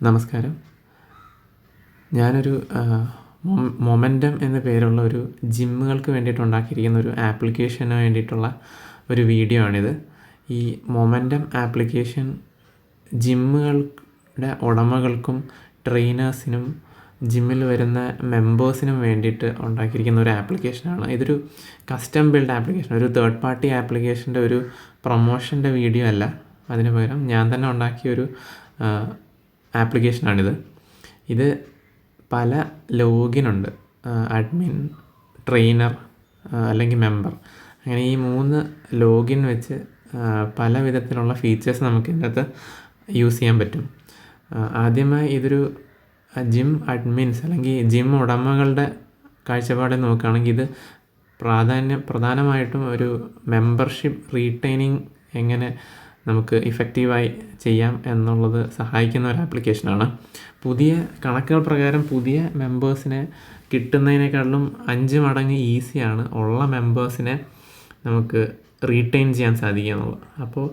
നമസ്കാരം. ഞാനൊരു മൊമെൻ്റം എന്ന പേരുള്ള ഒരു ജിമ്മുകൾക്ക് വേണ്ടിയിട്ട് ഉണ്ടാക്കിയിരിക്കുന്ന ഒരു ആപ്ലിക്കേഷന് വേണ്ടിയിട്ടുള്ള ഒരു വീഡിയോ ആണിത്. ഈ മൊമെൻ്റം ആപ്ലിക്കേഷൻ ജിമ്മുകളുടെ ഉടമകൾക്കും ട്രെയിനേഴ്സിനും ജിമ്മിൽ വരുന്ന മെമ്പേഴ്സിനും വേണ്ടിയിട്ട് ഉണ്ടാക്കിയിരിക്കുന്ന ഒരു ആപ്ലിക്കേഷനാണ്. ഇതൊരു കസ്റ്റം ബിൽഡ് ആപ്ലിക്കേഷൻ, ഒരു തേർഡ് പാർട്ടി ആപ്ലിക്കേഷൻ്റെ ഒരു പ്രൊമോഷൻ്റെ വീഡിയോ അല്ല. അതിന് പകരം ഞാൻ തന്നെ ഉണ്ടാക്കിയൊരു ആപ്ലിക്കേഷനാണിത്. ഇത് പല ലോഗിനുണ്ട്: അഡ്മിൻ, ട്രെയിനർ അല്ലെങ്കിൽ മെമ്പർ. അങ്ങനെ ഈ 3 ലോഗിൻ വെച്ച് പല വിധത്തിലുള്ള ഫീച്ചേഴ്സ് നമുക്ക് ഇതിനകത്ത് യൂസ് ചെയ്യാൻ പറ്റും. ആദ്യമായി ഇതൊരു ജിം അഡ്മിൻസ് അല്ലെങ്കിൽ ജിം ഉടമകളുടെ കാഴ്ചപ്പാടിൽ നോക്കുകയാണെങ്കിൽ ഇത് പ്രധാനമായിട്ടും ഒരു മെമ്പർഷിപ്പ് റീറ്റെയിനിങ് എങ്ങനെ നമുക്ക് ഇഫക്റ്റീവായി ചെയ്യാം എന്നുള്ളത് സഹായിക്കുന്ന ഒരു ആപ്ലിക്കേഷനാണ്. പുതിയ കണക്കുകൾ പ്രകാരം പുതിയ മെമ്പേഴ്സിനെ കിട്ടുന്നതിനേക്കാളും 5 മടങ്ങ് ഈസിയാണ് ഉള്ള മെമ്പേഴ്സിനെ നമുക്ക് റീറ്റെയിൻ ചെയ്യാൻ സാധിക്കുക എന്നുള്ളത്. അപ്പോൾ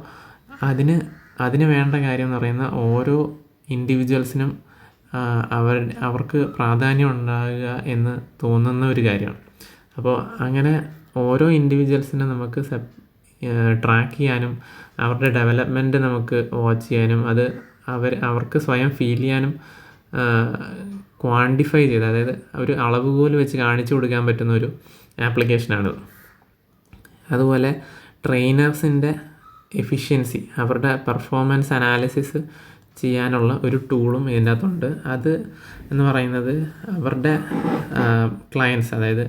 അതിന് വേണ്ട കാര്യം എന്ന് പറയുന്നത് ഓരോ ഇൻഡിവിജ്വൽസിനും അവർക്ക് പ്രാധാന്യം ഉണ്ടാകുക എന്ന് തോന്നുന്ന ഒരു കാര്യമാണ്. അപ്പോൾ അങ്ങനെ ഓരോ ഇൻഡിവിജ്വൽസിനെ നമുക്ക് ട്രാക്ക് ചെയ്യാനും അവരുടെ ഡെവലപ്മെൻറ്റ് നമുക്ക് വാച്ച് ചെയ്യാനും അവർക്ക് സ്വയം ഫീൽ ചെയ്യാനും ക്വാണ്ടിഫൈ ചെയ്ത്, അതായത് ഒരു അളവുകോൽ വെച്ച് കാണിച്ചു കൊടുക്കാൻ പറ്റുന്ന ഒരു ആപ്ലിക്കേഷനാണിത്. അതുപോലെ ട്രെയിനേഴ്സിൻ്റെ എഫിഷ്യൻസി, അവരുടെ പെർഫോമൻസ് അനാലിസിസ് ചെയ്യാനുള്ള ഒരു ടൂളും ഇതിൻ്റെ അകത്തുണ്ട്. അത് എന്ന് പറയുന്നത് അവരുടെ ക്ലയൻസ്, അതായത്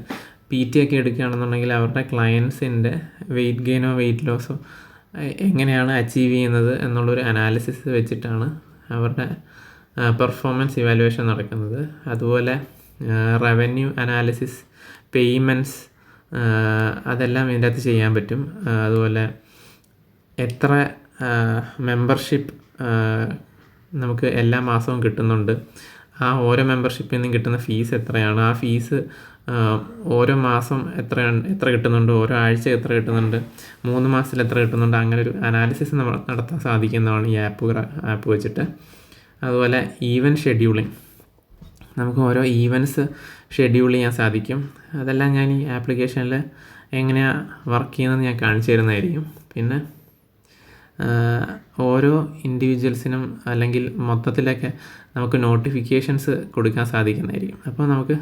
PT ഒക്കെ എടുക്കുകയാണെന്നുണ്ടെങ്കിൽ അവരുടെ ക്ലയൻസിൻ്റെ വെയിറ്റ് ഗെയിനോ വെയിറ്റ് ലോസോ എങ്ങനെയാണ് അച്ചീവ് ചെയ്യുന്നത് എന്നുള്ളൊരു അനാലിസിസ് വെച്ചിട്ടാണ് അവരുടെ പെർഫോമൻസ് ഇവാലുവേഷൻ നടക്കുന്നത്. അതുപോലെ റവന്യൂ അനാലിസിസ്, പേയ്മെൻറ്റ്സ്, അതെല്ലാം ഇതിൻ്റെ അകത്ത് ചെയ്യാൻ പറ്റും. അതുപോലെ എത്ര മെമ്പർഷിപ്പ് നമുക്ക് എല്ലാ മാസവും കിട്ടുന്നുണ്ട്, ആ ഓരോ മെമ്പർഷിപ്പിൽ നിന്നും കിട്ടുന്ന ഫീസ് എത്രയാണ്, ആ ഫീസ് ഓരോ മാസം എത്ര കിട്ടുന്നുണ്ട്, ഓരോ ആഴ്ച എത്ര കിട്ടുന്നുണ്ട്, 3 മാസത്തിൽ എത്ര കിട്ടുന്നുണ്ട്, അങ്ങനെ ഒരു അനാലിസിസ് നടത്താൻ സാധിക്കുന്നതാണ് ഈ ആപ്പ് വെച്ചിട്ട്. അതുപോലെ ഈവൻറ്റ് ഷെഡ്യൂളിംഗ്, നമുക്ക് ഓരോ ഈവൻറ്റ്സ് ഷെഡ്യൂൾ ചെയ്യാൻ സാധിക്കും. അതെല്ലാം ഞാൻ ഈ ആപ്ലിക്കേഷനിൽ എങ്ങനെയാണ് വർക്ക് ചെയ്യുന്നതെന്ന് ഞാൻ കാണിച്ചു തരുന്നതായിരിക്കും. പിന്നെ ഓരോ ഇൻഡിവിജ്വൽസിനും അല്ലെങ്കിൽ മൊത്തത്തിലൊക്കെ നമുക്ക് നോട്ടിഫിക്കേഷൻസ് കൊടുക്കാൻ സാധിക്കുന്നതായിരിക്കും. അപ്പോൾ നമുക്ക്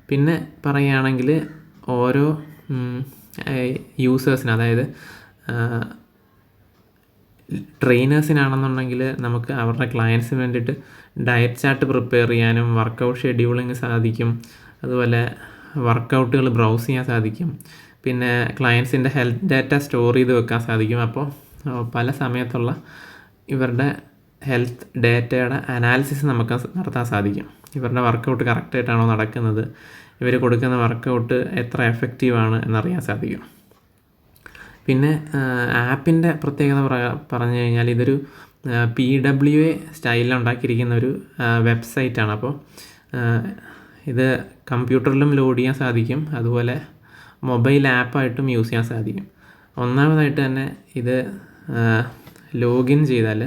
പിന്നെ പറയുകയാണെങ്കിൽ ഓരോ യൂസേഴ്സിന്, അതായത് ട്രെയിനേഴ്സിനാണെന്നുണ്ടെങ്കിൽ നമുക്ക് അവരുടെ ക്ലയൻസിന് വേണ്ടിയിട്ട് ഡയറ്റ് ചാർട്ട് പ്രിപ്പയർ ചെയ്യാനും വർക്കൗട്ട് ഷെഡ്യൂളിങ് സാധിക്കും. അതുപോലെ വർക്കൗട്ടുകൾ ബ്രൗസ് ചെയ്യാൻ സാധിക്കും. പിന്നെ ക്ലയൻസിൻ്റെ ഹെൽത്ത് ഡാറ്റ സ്റ്റോർ ചെയ്ത് വെക്കാൻ സാധിക്കും. അപ്പോൾ പല സമയത്തുള്ള ഇവരുടെ ഹെൽത്ത് ഡാറ്റയുടെ അനാലിസിസ് നമുക്ക് നടത്താൻ സാധിക്കും. ഇവരുടെ വർക്കൗട്ട് കറക്റ്റായിട്ടാണോ നടക്കുന്നത്, ഇവർ കൊടുക്കുന്ന വർക്കൗട്ട് എത്ര എഫക്റ്റീവാണ് എന്നറിയാൻ സാധിക്കും. പിന്നെ ആപ്പിൻ്റെ പ്രത്യേകത പറഞ്ഞു കഴിഞ്ഞാൽ ഇതൊരു PWA സ്റ്റൈലിൽ ഉണ്ടാക്കിയിരിക്കുന്ന ഒരു വെബ്സൈറ്റാണ്. അപ്പോൾ ഇത് കമ്പ്യൂട്ടറിലും ലോഡ് ചെയ്യാൻ സാധിക്കും, അതുപോലെ മൊബൈൽ ആപ്പായിട്ടും യൂസ് ചെയ്യാൻ സാധിക്കും. ഒന്നാമതായിട്ട് തന്നെ ഇത് ലോഗിൻ ചെയ്താൽ,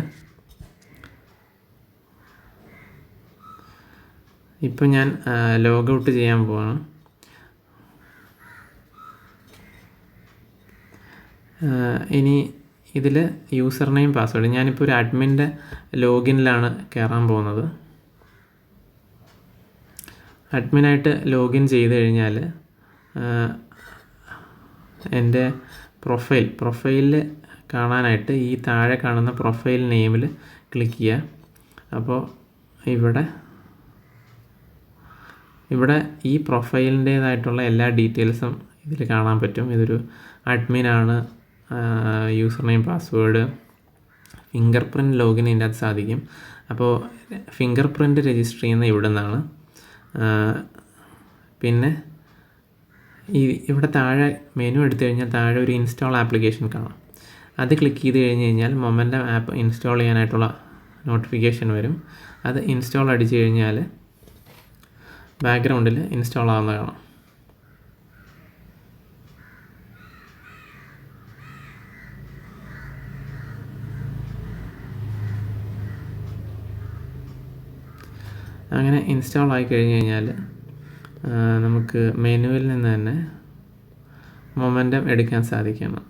ഇപ്പം ഞാൻ ലോഗൗട്ട് ചെയ്യാൻ പോവാണ്. ഇനി ഇതിൽ യൂസർ നെയിം പാസ്വേഡ്, ഞാനിപ്പോൾ ഒരു അഡ്മിൻ്റെ ലോഗിനിലാണ് കയറാൻ പോകുന്നത്. അഡ്മിനായിട്ട് ലോഗിൻ ചെയ്ത് കഴിഞ്ഞാൽ എൻ്റെ പ്രൊഫൈലിൽ കാണാനായിട്ട് ഈ താഴെ കാണുന്ന പ്രൊഫൈൽ നെയിമിൽ ക്ലിക്ക് ചെയ്യുക. അപ്പോൾ ഇവിടെ ഈ പ്രൊഫൈലിൻ്റേതായിട്ടുള്ള എല്ലാ ഡീറ്റെയിൽസും ഇതിൽ കാണാൻ പറ്റും. ഇതൊരു അഡ്മിനാണ്, user name password, fingerprint login ഇതിൻ്റെ അകത്ത് സാധിക്കും. അപ്പോൾ ഫിംഗർ പ്രിൻറ്റ് രജിസ്റ്റർ ചെയ്യുന്ന ഇവിടെ നിന്നാണ്. പിന്നെ ഇവിടെ താഴെ മെനു എടുത്തു കഴിഞ്ഞാൽ താഴെ ഒരു ഇൻസ്റ്റാൾ ആപ്ലിക്കേഷൻ കാണാം. അത് ക്ലിക്ക് ചെയ്ത് കഴിഞ്ഞ് കഴിഞ്ഞാൽ മൊമെൻ്റം ആപ്പ് ഇൻസ്റ്റാൾ ചെയ്യാനായിട്ടുള്ള നോട്ടിഫിക്കേഷൻ വരും. അത് ഇൻസ്റ്റാൾ അടിച്ചു കഴിഞ്ഞാൽ ബാക്ക്ഗ്രൗണ്ടിൽ ഇൻസ്റ്റാൾ ആവുന്ന കാണാം. അങ്ങനെ ഇൻസ്റ്റാൾ ആയി കഴിഞ്ഞ് കഴിഞ്ഞാൽ നമുക്ക് മെനുവിൽ നിന്ന് തന്നെ മൊമെൻറ്റം എടുക്കാൻ സാധിക്കണം.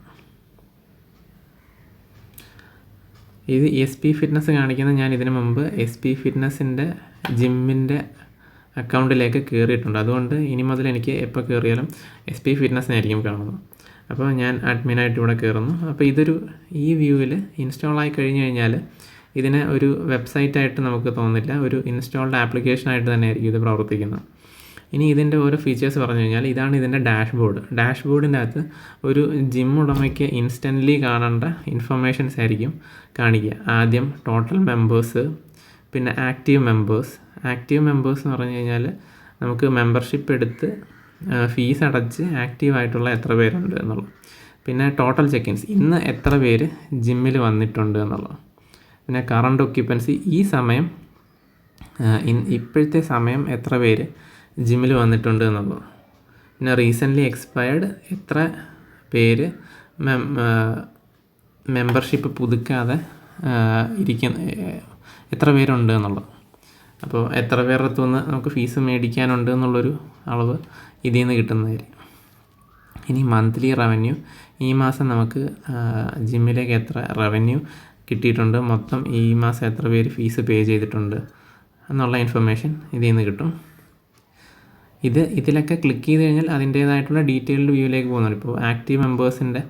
ഇത് SP ഫിറ്റ്നസ് കാണിക്കുന്നത് ഞാൻ ഇതിനു മുമ്പ് SP ഫിറ്റ്നസിൻ്റെ ജിമ്മിൻ്റെ അക്കൗണ്ടിലേക്ക് കയറിയിട്ടുണ്ട്. അതുകൊണ്ട് ഇനി മുതൽ എനിക്ക് എപ്പോൾ കയറിയാലും SP ഫിറ്റ്നസ്സിനായിരിക്കും കാണുന്നത്. അപ്പോൾ ഞാൻ അഡ്മിനായിട്ട് ഇവിടെ കയറുന്നു. അപ്പോൾ ഈ വ്യൂവിൽ ഇൻസ്റ്റാൾ ആയി കഴിഞ്ഞ് കഴിഞ്ഞാൽ ഇതിനെ ഒരു വെബ്സൈറ്റായിട്ട് നമുക്ക് തോന്നില്ല, ഒരു ഇൻസ്റ്റാൾഡ് ആപ്ലിക്കേഷനായിട്ട് തന്നെ ആയിരിക്കും ഇത് പ്രവർത്തിക്കുന്നത്. ഇനി ഇതിൻ്റെ ഓരോ ഫീച്ചേഴ്സ് പറഞ്ഞു കഴിഞ്ഞാൽ ഇതാണ് ഇതിൻ്റെ ഡാഷ്ബോർഡിൻ്റെ അകത്ത് ഒരു ജിം ഉടമയ്ക്ക് ഇൻസ്റ്റൻ്റ്ലി കാണേണ്ട ഇൻഫർമേഷൻസ് ആയിരിക്കും കാണിക്കുക. ആദ്യം ടോട്ടൽ മെമ്പേഴ്സ്, പിന്നെ ആക്റ്റീവ് മെമ്പേഴ്സ് എന്ന് പറഞ്ഞു കഴിഞ്ഞാൽ നമുക്ക് മെമ്പർഷിപ്പ് എടുത്ത് ഫീസ് അടച്ച് ആക്റ്റീവായിട്ടുള്ള എത്ര പേരുണ്ട് എന്നുള്ളത്. പിന്നെ ടോട്ടൽ ചെക്കിൻസ്, ഇന്ന് എത്ര പേര് ജിമ്മിൽ വന്നിട്ടുണ്ട് എന്നുള്ളത്. പിന്നെ കറണ്ട് ഒക്യുപ്പൻസി, ഈ സമയം ഇപ്പോഴത്തെ സമയം എത്ര പേര് ജിമ്മിൽ വന്നിട്ടുണ്ട് എന്നുള്ളത്. പിന്നെ റീസെൻ്റ്ലി എക്സ്പയർഡ്, എത്ര പേര് മെമ്പർഷിപ്പ് പുതുക്കാതെ എത്ര പേരുണ്ട് എന്നുള്ളത്. അപ്പോൾ എത്ര പേരുടെ അടുത്ത് നിന്ന് നമുക്ക് ഫീസ് മേടിക്കാനുണ്ട് എന്നുള്ളൊരു അളവ് ഇതിൽ നിന്ന് കിട്ടുന്നതായിരിക്കും. ഇനി മന്ത്ലി റവന്യൂ, ഈ മാസം നമുക്ക് ജിമ്മിലേക്ക് എത്ര റവന്യൂ കിട്ടിയിട്ടുണ്ട്, മൊത്തം ഈ മാസം എത്ര പേര് ഫീസ് പേ ചെയ്തിട്ടുണ്ട് എന്നുള്ള ഇൻഫർമേഷൻ ഇതിൽ നിന്ന് കിട്ടും. ഇതിലൊക്കെ ക്ലിക്ക് ചെയ്ത് കഴിഞ്ഞാൽ അതിൻ്റേതായിട്ടുള്ള ഡീറ്റെയിൽഡ് വ്യൂവിലേക്ക് പോകുന്നുണ്ട്. ഇപ്പോൾ ആക്റ്റീവ് മെമ്പേഴ്സിൻ്റെ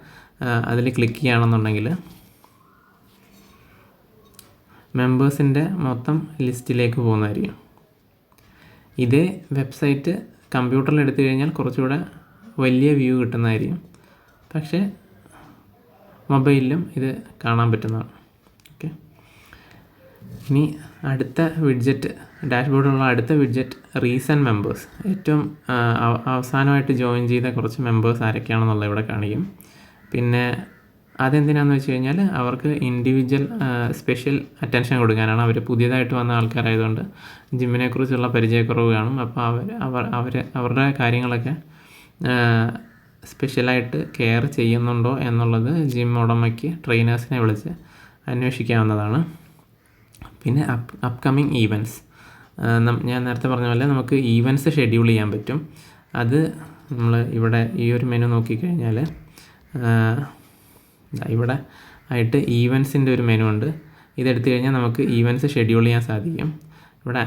അതിൽ ക്ലിക്ക് ചെയ്യുകയാണെന്നുണ്ടെങ്കിൽ മെമ്പേഴ്സിൻ്റെ മൊത്തം ലിസ്റ്റിലേക്ക് പോകുന്നതായിരിക്കും. ഇതേ വെബ്സൈറ്റ് കമ്പ്യൂട്ടറിൽ എടുത്തു കഴിഞ്ഞാൽ കുറച്ചുകൂടെ വലിയ വ്യൂ കിട്ടുന്നതായിരിക്കും. പക്ഷേ മൊബൈലിലും ഇത് കാണാൻ പറ്റുന്നതാണ്. ഓക്കെ, ഇനി അടുത്ത വിഡ്ജറ്റ്, ഡാഷ്ബോർഡിലുള്ള അടുത്ത വിഡ്ജറ്റ് റീസെൻറ്റ് മെമ്പേഴ്സ്. ഏറ്റവും അവസാനമായിട്ട് ജോയിൻ ചെയ്ത കുറച്ച് മെമ്പേഴ്സ് ആരൊക്കെയാണെന്നുള്ളത് ഇവിടെ കാണിക്കും. പിന്നെ അതെന്തിനാണെന്ന് വെച്ച് കഴിഞ്ഞാൽ അവർക്ക് ഇൻഡിവിജ്വൽ സ്പെഷ്യൽ അറ്റൻഷൻ കൊടുക്കാനാണ്. അവർ പുതിയതായിട്ട് വന്ന ആൾക്കാരായതുകൊണ്ട് ജിമ്മിനെക്കുറിച്ചുള്ള പരിചയക്കുറവ് കാണും. അപ്പോൾ അവരുടെ കാര്യങ്ങളൊക്കെ സ്പെഷ്യലായിട്ട് കെയർ ചെയ്യുന്നുണ്ടോ എന്നുള്ളത് ജിം ഉടമയ്ക്ക് ട്രെയിനേഴ്സിനെ വിളിച്ച് അന്വേഷിക്കാവുന്നതാണ്. പിന്നെ അപ്കമിങ് ഈവൻറ്റ്സ്, ഞാൻ നേരത്തെ പറഞ്ഞ പോലെ നമുക്ക് ഈവൻറ്റ്സ് ഷെഡ്യൂൾ ചെയ്യാൻ പറ്റും. അത് നമ്മൾ ഇവിടെ ഈ ഒരു മെനു നോക്കിക്കഴിഞ്ഞാൽ ഇവിടെ ആയിട്ട് ഈവൻറ്റ്സിൻ്റെ ഒരു മെനു ഉണ്ട്. ഇതെടുത്തു കഴിഞ്ഞാൽ നമുക്ക് ഈവൻറ്റ്സ് ഷെഡ്യൂൾ ചെയ്യാൻ സാധിക്കും. ഇവിടെ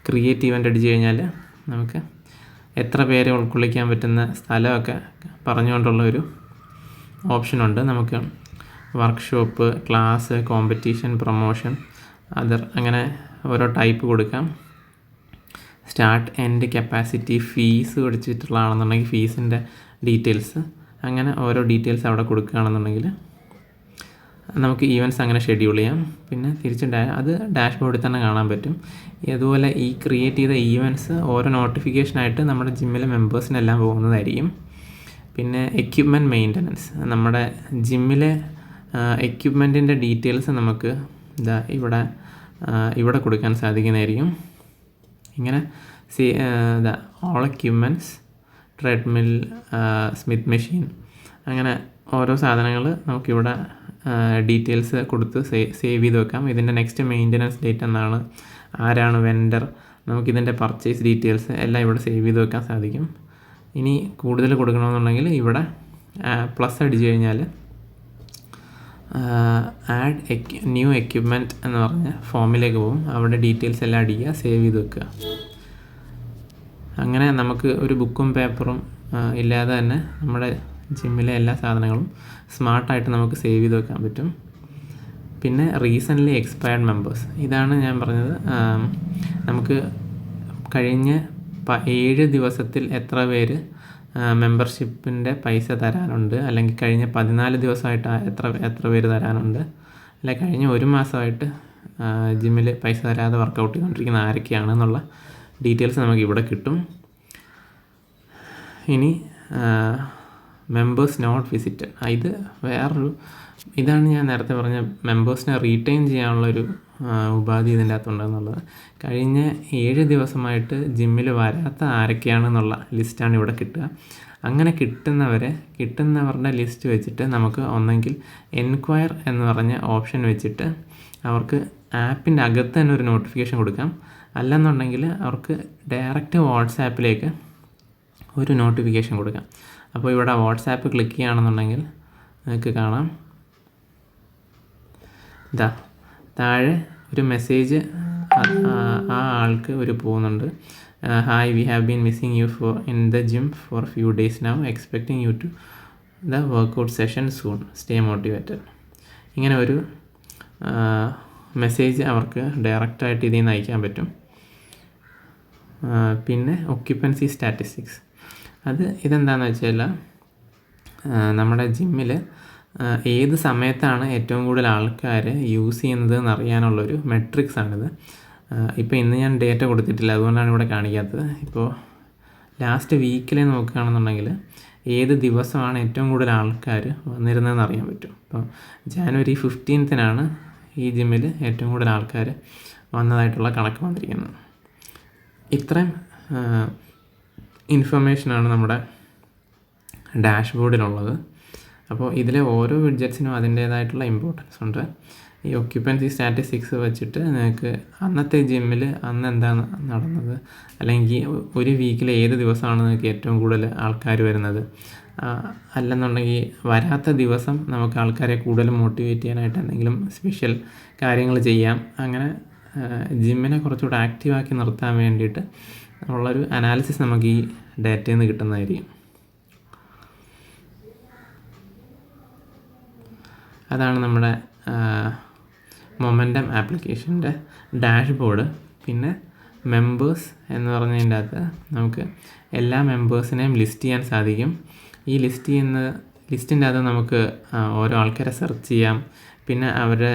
ക്രിയേറ്റ് ഈവൻ്റ് അടിച്ചു കഴിഞ്ഞാൽ നമുക്ക് എത്ര പേരെ ഉൾക്കൊള്ളിക്കാൻ പറ്റുന്ന സ്ഥലമൊക്കെ പറഞ്ഞുകൊണ്ടുള്ളൊരു ഓപ്ഷനുണ്ട്. നമുക്ക് workshop, class, competition, promotion, other, അങ്ങനെ ഓരോ ടൈപ്പ് കൊടുക്കാം. സ്റ്റാർട്ട്, എൻഡ്, കപ്പാസിറ്റി, ഫീസ് കൊടുത്തിട്ടുള്ളതാണെന്നുണ്ടെങ്കിൽ ഫീസിൻ്റെ ഡീറ്റെയിൽസ്, അങ്ങനെ ഓരോ ഡീറ്റെയിൽസ് അവിടെ കൊടുക്കുകയാണെന്നുണ്ടെങ്കിൽ നമുക്ക് ഈവൻറ്റ്സ് അങ്ങനെ ഷെഡ്യൂൾ ചെയ്യാം. പിന്നെ തിരിച്ച് അത് ഡാഷ്ബോർഡിൽ തന്നെ കാണാൻ പറ്റും. അതുപോലെ ഈ ക്രിയേറ്റ് ചെയ്ത ഈവൻറ്റ്സ് ഓരോ നോട്ടിഫിക്കേഷനായിട്ട് നമ്മുടെ ജിമ്മിലെ മെമ്പേഴ്സിനെല്ലാം പോകുന്നതായിരിക്കും. പിന്നെ എക്യുപ്മെൻറ്റ് മെയിൻ്റനൻസ്, നമ്മുടെ ജിമ്മിലെ എക്യുപ്മെൻറ്റിൻ്റെ ഡീറ്റെയിൽസ് നമുക്ക് ഇവിടെ കൊടുക്കാൻ സാധിക്കുന്നതായിരിക്കും. ഇങ്ങനെ all equipments, treadmill, Smith machine, അങ്ങനെ ഓരോ സാധനങ്ങൾ നമുക്കിവിടെ ഡീറ്റെയിൽസ് കൊടുത്ത് സേവ് ചെയ്ത് വെക്കാം. ഇതിൻ്റെ നെക്സ്റ്റ് മെയിൻ്റനൻസ് ഡേറ്റ് എന്നാണ്, ആരാണ് വെൻഡർ, നമുക്കിതിൻ്റെ പർച്ചേസ് ഡീറ്റെയിൽസ് എല്ലാം ഇവിടെ സേവ് ചെയ്ത് വെക്കാൻ സാധിക്കും. ഇനി കൂടുതൽ കൊടുക്കണമെന്നുണ്ടെങ്കിൽ ഇവിടെ പ്ലസ് അടിച്ചു കഴിഞ്ഞാൽ ആഡ് ന്യൂ എക്യുപ്മെൻറ്റ് എന്ന് പറഞ്ഞ ഫോമിലേക്ക് പോകും. അവിടെ ഡീറ്റെയിൽസ് എല്ലാം അടിക്കുക, സേവ് ചെയ്ത് വെക്കുക. അങ്ങനെ നമുക്ക് ഒരു ബുക്കും പേപ്പറും ഇല്ലാതെ തന്നെ നമ്മുടെ ജിമ്മിലെ എല്ലാ സാധനങ്ങളും സ്മാർട്ടായിട്ട് നമുക്ക് സേവ് ചെയ്ത് വെക്കാൻ പറ്റും. പിന്നെ റീസെൻ്റ്ലി എക്സ്പയർഡ് മെമ്പേഴ്സ്, ഇതാണ് ഞാൻ പറഞ്ഞത്. നമുക്ക് കഴിഞ്ഞ 7 ദിവസത്തിൽ എത്ര പേര് മെമ്പർഷിപ്പിൻ്റെ പൈസ തരാനുണ്ട്, അല്ലെങ്കിൽ കഴിഞ്ഞ 14 ദിവസമായിട്ട് എത്ര പേര് തരാനുണ്ട്, അല്ലെ കഴിഞ്ഞ 1 മാസമായിട്ട് ജിമ്മിൽ പൈസ തരാതെ വർക്കൗട്ട് ചെയ്തുകൊണ്ടിരിക്കുന്ന ആരൊക്കെയാണെന്നുള്ള ഡീറ്റെയിൽസ് നമുക്ക് ഇവിടെ കിട്ടും. ഇനി മെമ്പേഴ്സ് നോട്ട് വിസിറ്റഡ്, ഇത് ഇതാണ് ഞാൻ നേരത്തെ പറഞ്ഞ മെമ്പേഴ്സിനെ റീറ്റെയിൻ ചെയ്യാനുള്ളൊരു ഉപാധി ഇതിൻ്റെ അകത്തുണ്ടെന്നുള്ളത്. കഴിഞ്ഞ 7 ദിവസമായിട്ട് ജിമ്മിൽ വരാത്ത ആരൊക്കെയാണെന്നുള്ള ലിസ്റ്റാണ് ഇവിടെ കിട്ടുക. അങ്ങനെ കിട്ടുന്നവരുടെ ലിസ്റ്റ് വെച്ചിട്ട് നമുക്ക് ഒന്നെങ്കിൽ എൻക്വയർ എന്ന് പറഞ്ഞ ഓപ്ഷൻ വെച്ചിട്ട് അവർക്ക് ആപ്പിൻ്റെ അകത്ത് തന്നെ ഒരു നോട്ടിഫിക്കേഷൻ കൊടുക്കാം. അല്ലെന്നുണ്ടെങ്കിൽ അവർക്ക് ഡയറക്റ്റ് വാട്സാപ്പിലേക്ക് ഒരു നോട്ടിഫിക്കേഷൻ കൊടുക്കാം. അപ്പോൾ ഇവിടെ വാട്സാപ്പ് ക്ലിക്ക് ചെയ്യുകയാണെന്നുണ്ടെങ്കിൽ നിങ്ങൾക്ക് കാണാം, ഇതാ താഴെ ഒരു മെസ്സേജ് ആ ആൾക്ക് പോകുന്നുണ്ട്. Hi, we have been missing you in the gym for few days now, expecting you to the workout session soon, stay motivated. ഇങ്ങനെ ഒരു മെസ്സേജ് അവർക്ക് ഡയറക്റ്റായിട്ട് ഇതിൽ നിന്ന് അയക്കാൻ പറ്റും. പിന്നെ ഒക്യുപ്പൻസി സ്റ്റാറ്റിസ്റ്റിക്സ്, ഇതെന്താണെന്ന് വെച്ചാൽ നമ്മുടെ ജിമ്മിൽ ഏത് സമയത്താണ് ഏറ്റവും കൂടുതൽ ആൾക്കാർ യൂസ് ചെയ്യുന്നത് എന്നറിയാനുള്ളൊരു മെട്രിക്സാണിത്. ഇപ്പോൾ ഇന്ന് ഞാൻ ഡേറ്റ കൊടുത്തിട്ടില്ല, അതുകൊണ്ടാണ് ഇവിടെ കാണിക്കാത്തത്. ഇപ്പോൾ ലാസ്റ്റ് വീക്കിൽ നോക്കുകയാണെന്നുണ്ടെങ്കിൽ ഏത് ദിവസമാണ് ഏറ്റവും കൂടുതൽ ആൾക്കാർ വന്നിരുന്നതെന്ന് അറിയാൻ പറ്റും. ഇപ്പോൾ ജാനുവരി 15 ഈ ജിമ്മിൽ ഏറ്റവും കൂടുതൽ ആൾക്കാർ വന്നതായിട്ടുള്ള കണക്ക് വന്നിരിക്കുന്നത്. ഇത്രയും ഇൻഫർമേഷനാണ് നമ്മുടെ ഡാഷ്ബോർഡിലുള്ളത്. അപ്പോൾ ഇതിലെ ഓരോ വിഡ്ജറ്റ്സിനും അതിൻ്റേതായിട്ടുള്ള ഇമ്പോർട്ടൻസ് ഉണ്ട്. ഈ ഒക്യുപ്പൻസി സ്റ്റാറ്റിസ്റ്റിക്സ് വെച്ചിട്ട് നിങ്ങൾക്ക് അന്നത്തെ ജിമ്മിൽ അന്ന് എന്താണ് നടന്നത്, അല്ലെങ്കിൽ ഒരു വീക്കിൽ ഏത് ദിവസമാണ് നിങ്ങൾക്ക് ഏറ്റവും കൂടുതൽ ആൾക്കാർ വരുന്നത്, അല്ലെന്നുണ്ടെങ്കിൽ വരാത്ത ദിവസം നമുക്ക് ആൾക്കാരെ കൂടുതൽ മോട്ടിവേറ്റ് ചെയ്യാനായിട്ട് എന്തെങ്കിലും സ്പെഷ്യൽ കാര്യങ്ങൾ ചെയ്യാം. അങ്ങനെ ജിമ്മിനെ കുറച്ചുകൂടെ ആക്റ്റീവാക്കി നിർത്താൻ വേണ്ടിയിട്ട് ഉള്ളൊരു അനാലിസിസ് നമുക്ക് ഈ ഡാറ്റയിൽ നിന്ന് കിട്ടുന്നതായിരിക്കും. അതാണ് നമ്മുടെ മൊമെൻറ്റം ആപ്ലിക്കേഷൻ്റെ ഡാഷ്ബോർഡ്. പിന്നെ മെമ്പേഴ്സ് എന്ന് പറഞ്ഞതിൻ്റെ അകത്ത് നമുക്ക് എല്ലാ മെമ്പേഴ്സിനെയും ലിസ്റ്റ് ചെയ്യാൻ സാധിക്കും. ഈ ലിസ്റ്റിൻ്റെ അകത്ത് നമുക്ക് ഓരോ ആൾക്കാരെ സെർച്ച് ചെയ്യാം. പിന്നെ അവരുടെ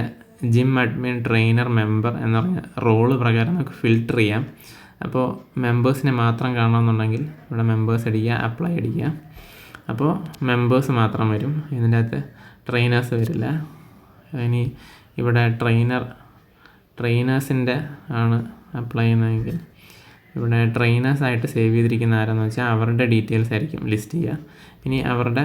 ജിം അഡ്മിൻ, ട്രെയിനർ, മെമ്പർ എന്ന് പറഞ്ഞ റോള് പ്രകാരം നമുക്ക് ഫിൽട്ടർ ചെയ്യാം. അപ്പോൾ മെമ്പേഴ്സിനെ മാത്രം കാണണമെന്നുണ്ടെങ്കിൽ ഇവിടെ മെമ്പേഴ്സ് അടിക്കുക, അപ്ലൈ അടിക്കുക. അപ്പോൾ മെമ്പേഴ്സ് മാത്രം വരും, ഇതിൻ്റെ അകത്ത് ട്രെയിനേഴ്സ് വരില്ല. ഇനി ഇവിടെ ട്രെയിനേഴ്സിൻ്റെ ആണ് അപ്ലൈ ചെയ്യുന്നതെങ്കിൽ ഇവിടെ ട്രെയിനേഴ്സായിട്ട് സേവ് ചെയ്തിരിക്കുന്ന ആരാന്ന് വെച്ചാൽ അവരുടെ ഡീറ്റെയിൽസ് ആയിരിക്കും ലിസ്റ്റ് ചെയ്യുക. ഇനി അവരുടെ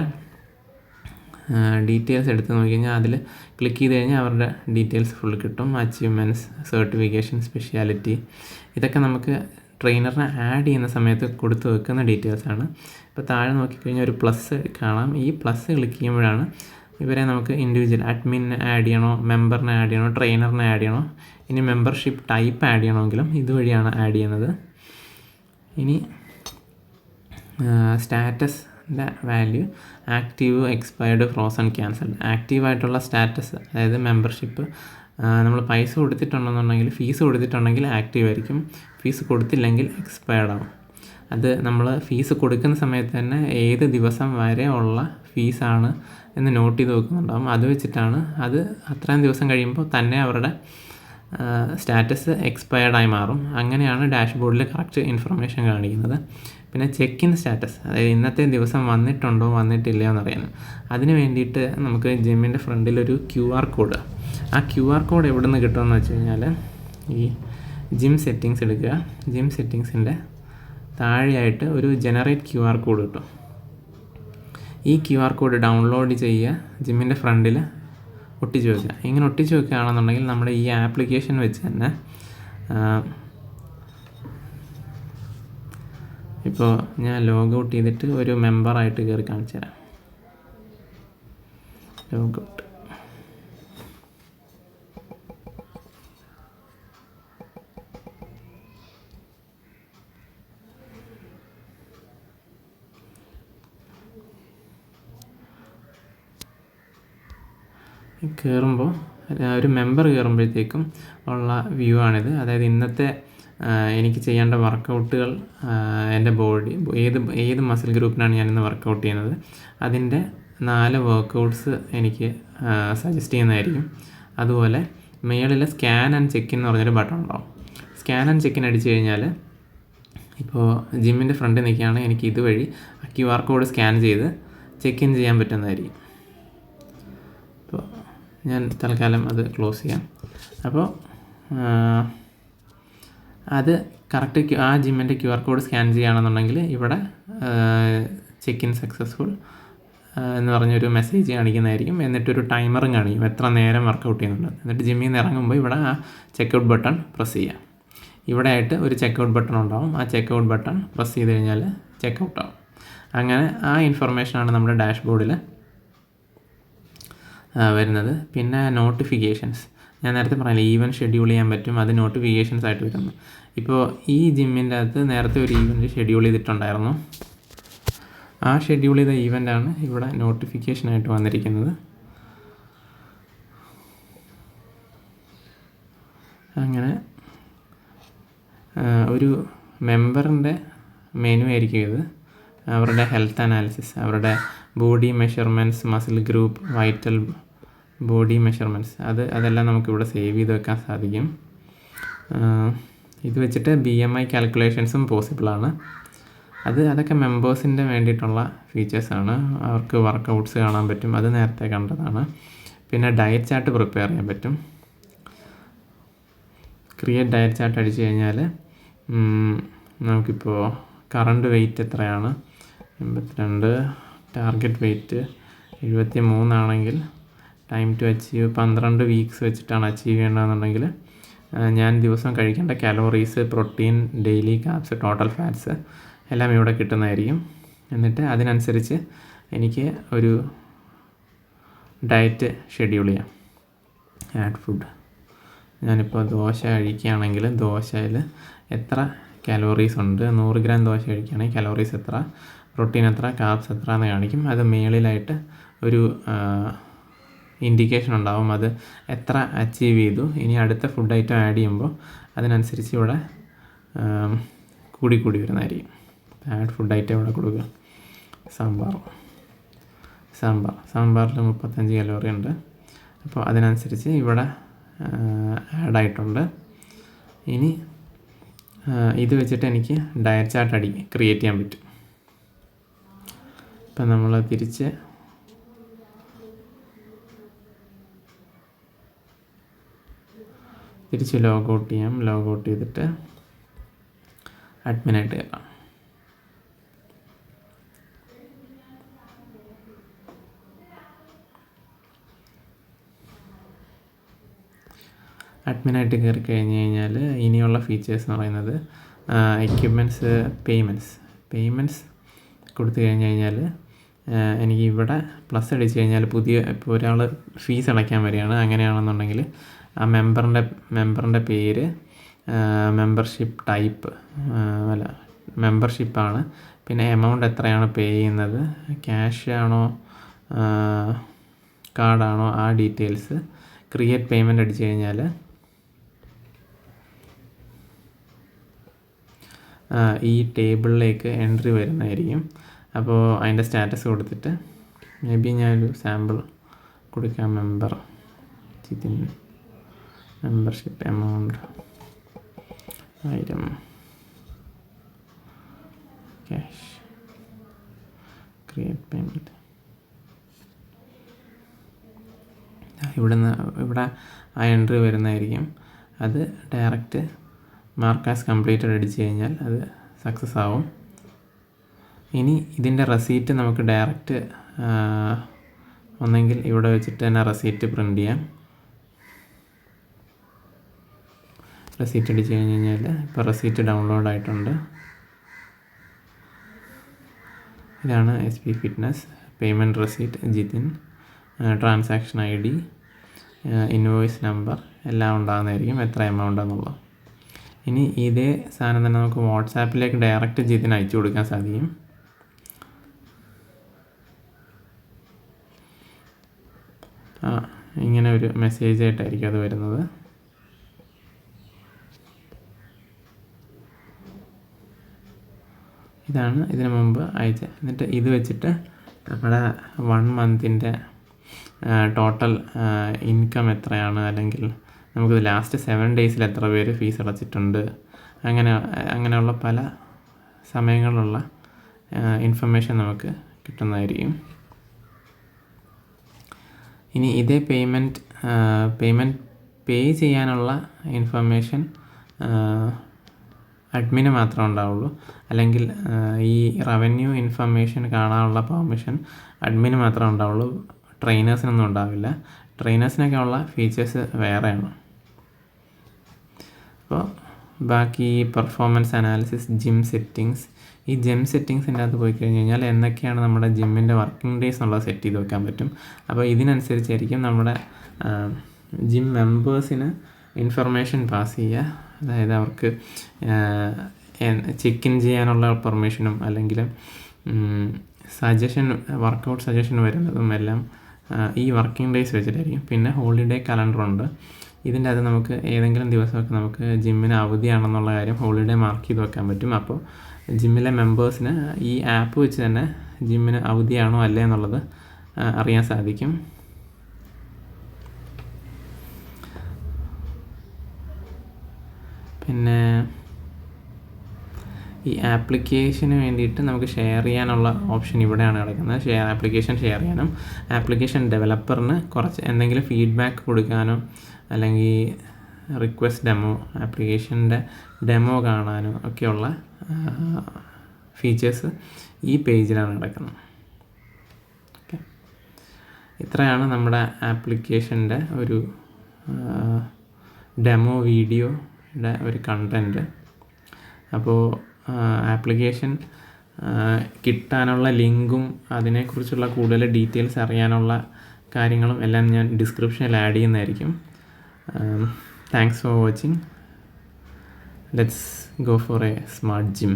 ഡീറ്റെയിൽസ് എടുത്ത് നോക്കി കഴിഞ്ഞാൽ അതിൽ ക്ലിക്ക് ചെയ്ത് കഴിഞ്ഞാൽ അവരുടെ ഡീറ്റെയിൽസ് ഫുൾ കിട്ടും. അച്ചീവ്മെൻറ്റ്സ്, സർട്ടിഫിക്കേഷൻ, സ്പെഷ്യാലിറ്റി, ഇതൊക്കെ നമുക്ക് ട്രെയിനറിനെ ആഡ് ചെയ്യുന്ന സമയത്ത് കൊടുത്ത് വെക്കുന്ന ഡീറ്റെയിൽസാണ്. ഇപ്പോൾ താഴെ നോക്കിക്കഴിഞ്ഞാൽ ഒരു പ്ലസ് കാണാം. ഈ പ്ലസ് ക്ലിക്ക് ചെയ്യുമ്പോഴാണ് ഇവരെ നമുക്ക് ഇൻഡിവിജ്വൽ അഡ്മിനെ ആഡ് ചെയ്യണോ, മെമ്പറിനെ ആഡ് ചെയ്യണോ, ട്രെയിനറിനെ ആഡ് ചെയ്യണോ, ഇനി മെമ്പർഷിപ്പ് ടൈപ്പ് ആഡ് ചെയ്യണമെങ്കിലും ഇതുവഴിയാണ് ആഡ് ചെയ്യുന്നത്. ഇനി സ്റ്റാറ്റസിൻ്റെ value active, expired, frozen, cancelled. ആക്റ്റീവായിട്ടുള്ള സ്റ്റാറ്റസ്, അതായത് മെമ്പർഷിപ്പ് നമ്മൾ പൈസ കൊടുത്തിട്ടുണ്ടെന്നുണ്ടെങ്കിൽ, ഫീസ് കൊടുത്തിട്ടുണ്ടെങ്കിൽ ആക്റ്റീവ് ആയിരിക്കും, ഫീസ് കൊടുത്തില്ലെങ്കിൽ എക്സ്പയർഡ് ആവും. അത് നമ്മൾ ഫീസ് കൊടുക്കുന്ന സമയത്ത് തന്നെ ഏത് ദിവസം വരെ ഉള്ള ഫീസാണ് എന്ന് നോട്ട് ചെയ്ത് വെക്കുന്നുണ്ടാകും. അത് വെച്ചിട്ടാണ് അത് അത്രയും ദിവസം കഴിയുമ്പോൾ തന്നെ അവരുടെ സ്റ്റാറ്റസ് എക്സ്പയർഡായി മാറും. അങ്ങനെയാണ് ഡാഷ്ബോർഡിൽ കറക്റ്റ് ഇൻഫർമേഷൻ കാണിക്കുന്നത്. പിന്നെ ചെക്ക് ഇൻ സ്റ്റാറ്റസ്, അതായത് ഇന്നത്തെ ദിവസം വന്നിട്ടുണ്ടോ വന്നിട്ടില്ലയോ എന്നറിയാൻ. അതിന് വേണ്ടിയിട്ട് നമുക്ക് ജിമ്മിൻ്റെ ഫ്രണ്ടിലൊരു QR കോഡ്, ആ QR കോഡ് എവിടെ നിന്ന് കിട്ടുമെന്ന് വെച്ച് കഴിഞ്ഞാൽ ഈ ജിം സെറ്റിങ്സ് എടുക്കുക. ജിം സെറ്റിങ്സിൻ്റെ താഴെയായിട്ട് ഒരു ജനറേറ്റ് QR കോഡ് കിട്ടും. ഈ QR കോഡ് ഡൗൺലോഡ് ചെയ്യുക, ജിമ്മിൻ്റെ ഫ്രണ്ടിൽ ഒട്ടിച്ച് വെക്കുക. ഇങ്ങനെ ഒട്ടിച്ച് വെക്കുകയാണെന്നുണ്ടെങ്കിൽ നമ്മുടെ ഈ ആപ്ലിക്കേഷൻ വെച്ച് തന്നെ ഇപ്പോൾ ഞാൻ ലോഗ് ഔട്ട് ചെയ്തിട്ട് ഒരു മെമ്പറായിട്ട് കയറി കാണിച്ചു തരാം. Log out. കയറുമ്പോൾ ഒരു മെമ്പർ കയറുമ്പോഴത്തേക്കും ഉള്ള വ്യൂ ആണിത്. അതായത് ഇന്നത്തെ എനിക്ക് ചെയ്യേണ്ട വർക്കൗട്ടുകൾ, എൻ്റെ ബോഡി ഏത് മസിൽ ഗ്രൂപ്പിനാണ് ഞാനിന്ന് വർക്കൗട്ട് ചെയ്യുന്നത്, അതിൻ്റെ 4 വർക്കൗട്ട്സ് എനിക്ക് സജസ്റ്റ് ചെയ്യുന്നതായിരിക്കും. അതുപോലെ മേളിൽ സ്കാൻ ആൻഡ് ചെക്ക് എന്ന് പറഞ്ഞൊരു ബട്ടൺ ഉണ്ടാവും. സ്കാൻ ആൻഡ് ചെക്കിൻ അടിച്ചു കഴിഞ്ഞാൽ ഇപ്പോൾ ജിമ്മിൻ്റെ ഫ്രണ്ടിൽ നിൽക്കുകയാണെങ്കിൽ എനിക്ക് ഇതുവഴി QR കോഡ് സ്കാൻ ചെയ്ത് ചെക്ക് ഇൻ ചെയ്യാൻ പറ്റുന്നതായിരിക്കും. അപ്പോൾ ഞാൻ തൽക്കാലം അത് ക്ലോസ് ചെയ്യാം. അപ്പോൾ അത് കറക്റ്റ് ആ ജിമ്മിൻ്റെ QR കോഡ് സ്കാൻ ചെയ്യുകയാണെന്നുണ്ടെങ്കിൽ ഇവിടെ ചെക്ക് ഇൻ സക്സസ്ഫുൾ, എന്ന് പറഞ്ഞൊരു മെസ്സേജ് കാണിക്കുന്നതായിരിക്കും. എന്നിട്ടൊരു ടൈമറും കാണിക്കും എത്ര നേരം വർക്കൗട്ട് ചെയ്യുന്നുണ്ട്. എന്നിട്ട് ജിമ്മിൽ നിന്ന് ഇറങ്ങുമ്പോൾ ഇവിടെ ആ ചെക്കൗട്ട് ബട്ടൺ പ്രസ് ചെയ്യുക. ഇവിടെ ആയിട്ട് ഒരു ചെക്കൗട്ട് ബട്ടൺ ഉണ്ടാവും. ആ ചെക്കൗട്ട് ബട്ടൺ പ്രസ് ചെയ്ത് കഴിഞ്ഞാൽ ചെക്കൗട്ട് ആവും. അങ്ങനെ ആ ഇൻഫർമേഷനാണ് നമ്മുടെ ഡാഷ്ബോർഡിൽ വരുന്നത്. പിന്നെ നോട്ടിഫിക്കേഷൻസ്, ഞാൻ നേരത്തെ പറഞ്ഞില്ല ഈവൻറ്റ് ഷെഡ്യൂൾ ചെയ്യാൻ പറ്റും, അത് നോട്ടിഫിക്കേഷൻസ് ആയിട്ട് വരുന്നു. ഇപ്പോൾ ഈ ജിമ്മിൻ്റെ അകത്ത് നേരത്തെ ഒരു ഈവൻറ്റ് ഷെഡ്യൂൾ ചെയ്തിട്ടുണ്ടായിരുന്നു. ആ ഷെഡ്യൂൾ ചെയ്ത ഈവൻ്റാണ് ഇവിടെ നോട്ടിഫിക്കേഷനായിട്ട് വന്നിരിക്കുന്നത്. അങ്ങനെ ഒരു മെമ്പറിൻ്റെ മെനു ആയിരിക്കും ഇത്. അവരുടെ ഹെൽത്ത് അനാലിസിസ്, അവരുടെ body measurements, muscle group, vital body measurements, അതെല്ലാം നമുക്കിവിടെ സേവ് ചെയ്ത് വെക്കാൻ സാധിക്കും. ഇത് വെച്ചിട്ട് BMI കാൽക്കുലേഷൻസും പോസിബിളാണ്. അതൊക്കെ മെമ്പേഴ്സിൻ്റെ വേണ്ടിയിട്ടുള്ള ഫീച്ചേഴ്സാണ്. അവർക്ക് വർക്കൗട്ട്സ് കാണാൻ പറ്റും, അത് നേരത്തെ കണ്ടതാണ്. പിന്നെ ഡയറ്റ് ചാർട്ട് പ്രിപ്പയർ ചെയ്യാൻ പറ്റും. ക്രിയേറ്റ് ഡയറ്റ് ചാർട്ട് അടിച്ചു കഴിഞ്ഞാൽ നമുക്കിപ്പോൾ കറണ്ട് വെയിറ്റ് എത്രയാണ്, 82, ടാർഗറ്റ് വെയിറ്റ് 73 ആണെങ്കിൽ ടൈം ടു അച്ചീവ് 12 വീക്സ് വെച്ചിട്ടാണ് അച്ചീവ് ചെയ്യേണ്ടതെന്നുണ്ടെങ്കിൽ ഞാൻ ദിവസം കഴിക്കേണ്ട calories, protein, daily carbs, total fats എല്ലാം ഇവിടെ കിട്ടുന്നതായിരിക്കും. എന്നിട്ട് അതിനനുസരിച്ച് എനിക്ക് ഒരു ഡയറ്റ് ഷെഡ്യൂൾ ചെയ്യാം. ആഡ് ഫുഡ്, ഞാനിപ്പോൾ ദോശ കഴിക്കുകയാണെങ്കിൽ ദോശയിൽ എത്ര കാലോറീസ് ഉണ്ട്, 100 ഗ്രാം ദോശ കഴിക്കുകയാണെങ്കിൽ കാലോറീസ് എത്ര, പ്രോട്ടീൻ എത്ര, കാർബ്സ് എത്ര എന്ന് കാണിക്കും. അത് മേളിലായിട്ട് ഒരു ഇൻഡിക്കേഷൻ ഉണ്ടാവും, അത് എത്ര അച്ചീവ് ചെയ്തു. ഇനി അടുത്ത ഫുഡ് ഐറ്റം ആഡ് ചെയ്യുമ്പോൾ അതിനനുസരിച്ച് ഇവിടെ കൂടി വരുന്നതായിരിക്കും. ആഡ് ഫുഡ് ഐറ്റം ഇവിടെ കൊടുക്കുക. സാമ്പാറിൽ 35 കലോറി ഉണ്ട്. അപ്പോൾ അതിനനുസരിച്ച് ഇവിടെ ആഡായിട്ടുണ്ട്. ഇനി ഇത് വെച്ചിട്ട് എനിക്ക് ഡയറ്റ് ചാർട്ട് ക്രിയേറ്റ് ചെയ്യാൻ പറ്റും. ഇപ്പം നമ്മൾ തിരിച്ച് ലോഗൗട്ട് ചെയ്യാം. ലോഗൗട്ട് ചെയ്തിട്ട് അഡ്മിനായിട്ട് കയറാം. അഡ്മിനായിട്ട് കയറി കഴിഞ്ഞ് കഴിഞ്ഞാൽ ഇനിയുള്ള ഫീച്ചേഴ്സ് എന്ന് പറയുന്നത് എക്യുപ്മെൻറ്റ്സ്, പേയ്മെൻറ്റ്സ് കൊടുത്തു കഴിഞ്ഞ് കഴിഞ്ഞാൽ എനിക്ക് ഇവിടെ പ്ലസ് അടിച്ച് കഴിഞ്ഞാൽ ഇപ്പോൾ ഒരാൾ ഫീസ് അടയ്ക്കാൻ വരികയാണ്. അങ്ങനെയാണെന്നുണ്ടെങ്കിൽ ആ മെമ്പറിൻ്റെ പേര്, മെമ്പർഷിപ്പ് ടൈപ്പ് മെമ്പർഷിപ്പാണ്, പിന്നെ എമൗണ്ട് എത്രയാണ് പേ ചെയ്യുന്നത്, ക്യാഷ് ആണോ കാർഡാണോ, ആ ഡീറ്റെയിൽസ് ക്രിയേറ്റ് പേയ്മെൻറ്റ് അടിച്ചു കഴിഞ്ഞാൽ ഈ ടേബിളിലേക്ക് എൻട്രി വരുന്നതായിരിക്കും. അപ്പോൾ അതിൻ്റെ സ്റ്റാറ്റസ് കൊടുത്തിട്ട് മേ ബി ഞാനൊരു സാമ്പിൾ കൊടുക്കാം. Membership amount 1000, cash, create payment. ഇവിടെ ആ എൻട്രി വരുന്നതായിരിക്കും. അത് ഡയറക്റ്റ് മാർക്ക് ആസ് കംപ്ലീറ്റഡ് അടിച്ച് കഴിഞ്ഞാൽ അത് സക്സസ് ആവും. ഇനി ഇതിൻ്റെ റെസീറ്റ് നമുക്ക് ഡയറക്റ്റ് ഒന്നെങ്കിൽ ഇവിടെ വെച്ചിട്ട് തന്നെ റെസീറ്റ് പ്രിൻ്റ് ചെയ്യാം. റെസീറ്റ് അടിച്ച് കഴിഞ്ഞ് കഴിഞ്ഞാൽ ഇപ്പോൾ റെസീറ്റ് ഡൗൺലോഡ് ആയിട്ടുണ്ട്. ഇതാണ് SP fitness payment receipt Jithin, transaction ID, invoice number എല്ലാം ഉണ്ടാകുന്നതായിരിക്കും, എത്ര എമൗണ്ട് എന്നുള്ളത്. ഇനി ഇതേ സാധനം തന്നെ നമുക്ക് വാട്സാപ്പിലേക്ക് ഡയറക്റ്റ് ജിതിന് അയച്ചു കൊടുക്കാൻ സാധിക്കും. ഇങ്ങനെ ഒരു മെസ്സേജ് ആയിട്ടായിരിക്കും അത് വരുന്നത്. ഇതാണ് ഇതിന് മുമ്പ് അയച്ചത്. എന്നിട്ട് ഇത് വെച്ചിട്ട് നമ്മുടെ 1 മന്തിൻ്റെ ടോട്ടൽ ഇൻകം എത്രയാണ്, അല്ലെങ്കിൽ നമുക്കിത് ലാസ്റ്റ് 7 ഡേയ്സിൽ എത്ര പേര് ഫീസ് അടച്ചിട്ടുണ്ട്, അങ്ങനെയുള്ള പല സമയങ്ങളിലുള്ള ഇൻഫർമേഷൻ നമുക്ക് കിട്ടുന്നതായിരിക്കും. ഇനി ഇതേ പേയ്മെൻറ്റ് പേ ചെയ്യാനുള്ള ഇൻഫർമേഷൻ അഡ്മിന് മാത്രമേ ഉണ്ടാവുള്ളൂ. അല്ലെങ്കിൽ ഈ റവന്യൂ ഇൻഫർമേഷൻ കാണാനുള്ള പെർമിഷൻ അഡ്മിന് മാത്രമേ ഉണ്ടാവുള്ളൂ, ട്രെയിനേഴ്സിനൊന്നും ഉണ്ടാവില്ല. ട്രെയിനേഴ്സിനൊക്കെ ഉള്ള ഫീച്ചേഴ്സ് വേറെയാണ്. അപ്പോൾ ബാക്കി പെർഫോമൻസ് അനാലിസിസ്, ജിം സെറ്റിങ്സ്. ഈ ജിം സെറ്റിങ്സിൻ്റെ അകത്ത് പോയി കഴിഞ്ഞ് കഴിഞ്ഞാൽ എന്തൊക്കെയാണ് നമ്മുടെ ജിമ്മിൻ്റെ വർക്കിംഗ് ഡേയ്സ് എന്നുള്ളത് സെറ്റ് ചെയ്ത് വെക്കാൻ പറ്റും. അപ്പോൾ ഇതിനനുസരിച്ചായിരിക്കും നമ്മുടെ ജിം മെമ്പേഴ്സിന് ഇൻഫർമേഷൻ പാസ് ചെയ്യുക. അതായത് അവർക്ക് ചെക്ക് ഇൻ ചെയ്യാനുള്ള പെർമിഷനും അല്ലെങ്കിൽ സജഷൻ, വർക്കൗട്ട് സജഷൻ വരുന്നതും എല്ലാം ഈ വർക്കിംഗ് ഡേയ്സ് വെച്ചിട്ടായിരിക്കും. പിന്നെ ഹോളിഡേ കലണ്ടറുണ്ട്. ഇതിൻ്റെ അത് നമുക്ക് ഏതെങ്കിലും ദിവസമൊക്കെ നമുക്ക് ജിമ്മിന് അവധിയാണെന്നുള്ള കാര്യം ഹോളിഡേ മാർക്ക് ചെയ്ത് വെക്കാൻ പറ്റും. അപ്പോൾ ജിമ്മിലെ മെമ്പേഴ്സിന് ഈ ആപ്പ് വെച്ച് തന്നെ ജിമ്മിന് അവധിയാണോ അല്ലേ എന്നുള്ളത് അറിയാൻ സാധിക്കും. പിന്നെ ഈ ആപ്ലിക്കേഷന് വേണ്ടിയിട്ട് നമുക്ക് ഷെയർ ചെയ്യാനുള്ള ഓപ്ഷൻ ഇവിടെയാണ് കിടക്കുന്നത്. ആപ്ലിക്കേഷൻ ഷെയർ ചെയ്യാനും ആപ്ലിക്കേഷൻ ഡെവലപ്പറിന് കുറച്ച് എന്തെങ്കിലും ഫീഡ്ബാക്ക് കൊടുക്കാനോ അല്ലെങ്കിൽ റിക്വസ്റ്റ് ഡെമോ, ആപ്ലിക്കേഷൻ്റെ ഡെമോ കാണാനോ ഒക്കെയുള്ള ഫീച്ചേഴ്സ് ഈ പേജിലാണ് കിടക്കുന്നത്. ഓക്കെ, ഇത്രയാണ് നമ്മുടെ ആപ്ലിക്കേഷൻ്റെ ഒരു ഡെമോ വീഡിയോയുടെ ഒരു കണ്ടൻറ്റ്. അപ്പോൾ ആപ്ലിക്കേഷൻ കിട്ടാനുള്ള ലിങ്കും അതിനെക്കുറിച്ചുള്ള കൂടുതൽ ഡീറ്റെയിൽസ് അറിയാനുള്ള കാര്യങ്ങളും എല്ലാം ഞാൻ ഡിസ്ക്രിപ്ഷനിൽ ആഡ് ചെയ്യുന്നതായിരിക്കും. Thanks for watching. Let's go for a smart gym.